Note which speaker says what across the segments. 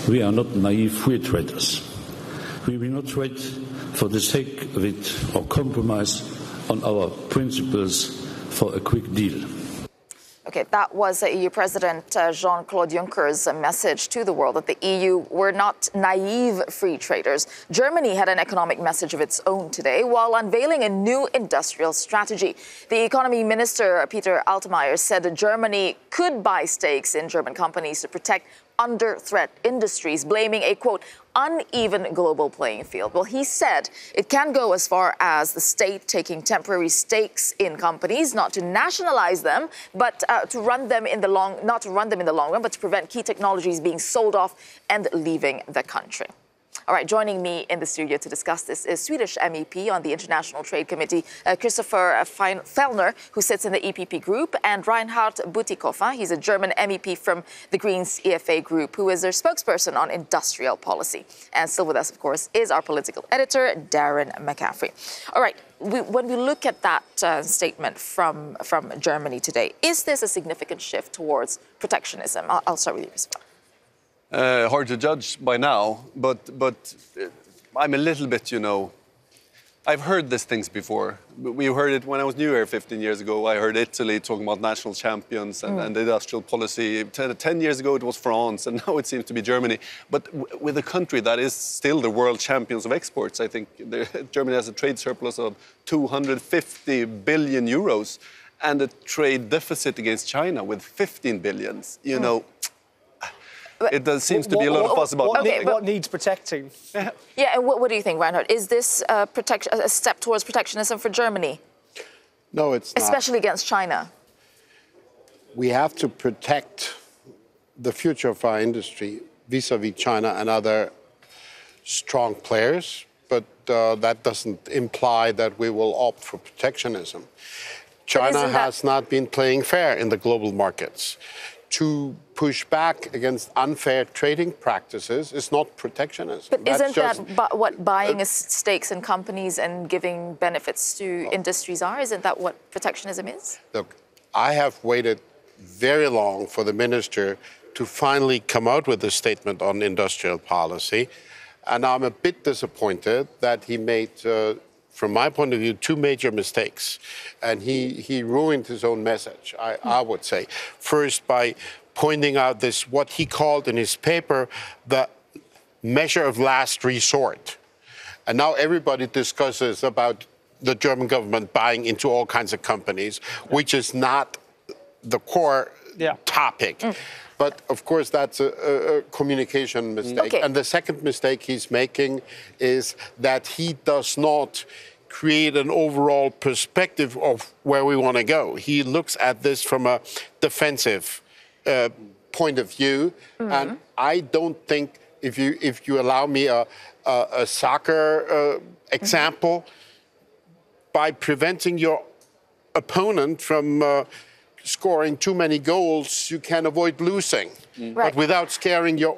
Speaker 1: we are not naive free traders. We will not trade for the sake of it or compromise on our principles for a quick deal.
Speaker 2: Okay, that was EU President Jean-Claude Juncker's message to the world that the EU were not naive free traders. Germany had an economic message of its own today while unveiling a new industrial strategy. The economy minister, Peter Altmaier, said that Germany could buy stakes in German companies to protect under-threat industries, blaming a, quote, uneven global playing field. Well, he said it can go as far as the state taking temporary stakes in companies, not to nationalize them, but to run them in the long run, but to prevent key technologies being sold off and leaving the country. All right, joining me in the studio to discuss this is Swedish MEP on the International Trade Committee, Christopher Fellner, who sits in the EPP group, and Reinhard Bütikofer. He's a German MEP from the Greens EFA group, who is their spokesperson on industrial policy. And still with us, of course, is our political editor, Darren McCaffrey. All right, when we look at that statement from Germany today, is this a significant shift towards protectionism? I'll start with you, Christopher.
Speaker 3: Hard to judge by now, but I'm a little bit, I've heard these things before. We heard it when I was new here 15 years ago. I heard Italy talking about national champions and industrial policy. 10 years ago it was France, and now it seems to be Germany. But with a country that is still the world champions of exports, I think Germany has a trade surplus of 250 billion euros and a trade deficit against China with 15 billions, It seems to be a lot of fuss about
Speaker 4: what needs protecting.
Speaker 2: Yeah, and what do you think, Reinhard? Is this a step towards protectionism for Germany?
Speaker 5: No, it's not.
Speaker 2: Especially against China.
Speaker 5: We have to protect the future of our industry vis-à-vis China and other strong players, but that doesn't imply that we will opt for protectionism. China has not been playing fair in the global markets. To push back against unfair trading practices is not protectionism.
Speaker 2: But isn't that what buying stakes in companies and giving benefits to industries are? Isn't that what protectionism is?
Speaker 5: Look, I have waited very long for the minister to finally come out with a statement on industrial policy. And I'm a bit disappointed that he made, from my point of view, two major mistakes. And he ruined his own message, I would say. First, by pointing out this, what he called in his paper, the measure of last resort. And now everybody discusses about the German government buying into all kinds of companies, which is not the core topic. But, of course, that's a communication mistake. And the second mistake he's making is that he does not create an overall perspective of where we want to go. He looks at this from a defensive point of view. And I don't think, if you allow me a soccer example, by preventing your opponent from scoring too many goals, you can avoid losing. But without scoring your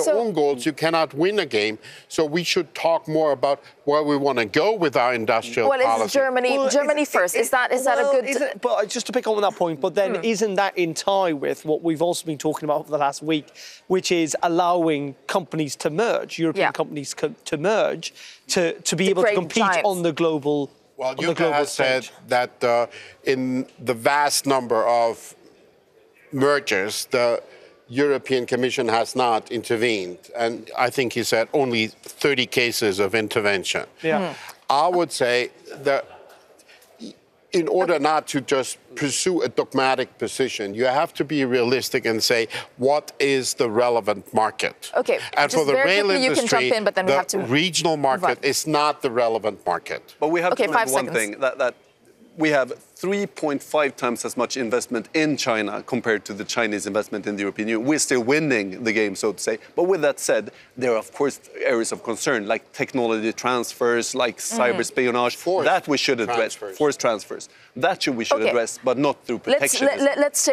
Speaker 5: own goals, you cannot win a game. So we should talk more about where we want to go with our industrial policy.
Speaker 2: Well, is Germany first? Is that a good...
Speaker 4: But just to pick on that point, but then isn't that in tie with what we've also been talking about for the last week, which is allowing companies to merge, European companies to merge, to be able to compete on the global...
Speaker 5: Well, Juncker has said that in the vast number of mergers, the European Commission has not intervened. And I think he said only 30 cases of intervention. I would say that in order not to just pursue a dogmatic position, you have to be realistic and say, what is the relevant market?
Speaker 2: Okay,
Speaker 5: and for the rail industry,
Speaker 2: in, but then
Speaker 5: the regional market is not the relevant market.
Speaker 3: But we have to remember one thing, that we have 3.5 times as much investment in China compared to the Chinese investment in the European Union. We're still winning the game, so to say. But with that said, there are, of course, areas of concern, like technology transfers, like cyber espionage. That we should address. Forced transfers. That we should address, but not through protectionism.
Speaker 2: Let's take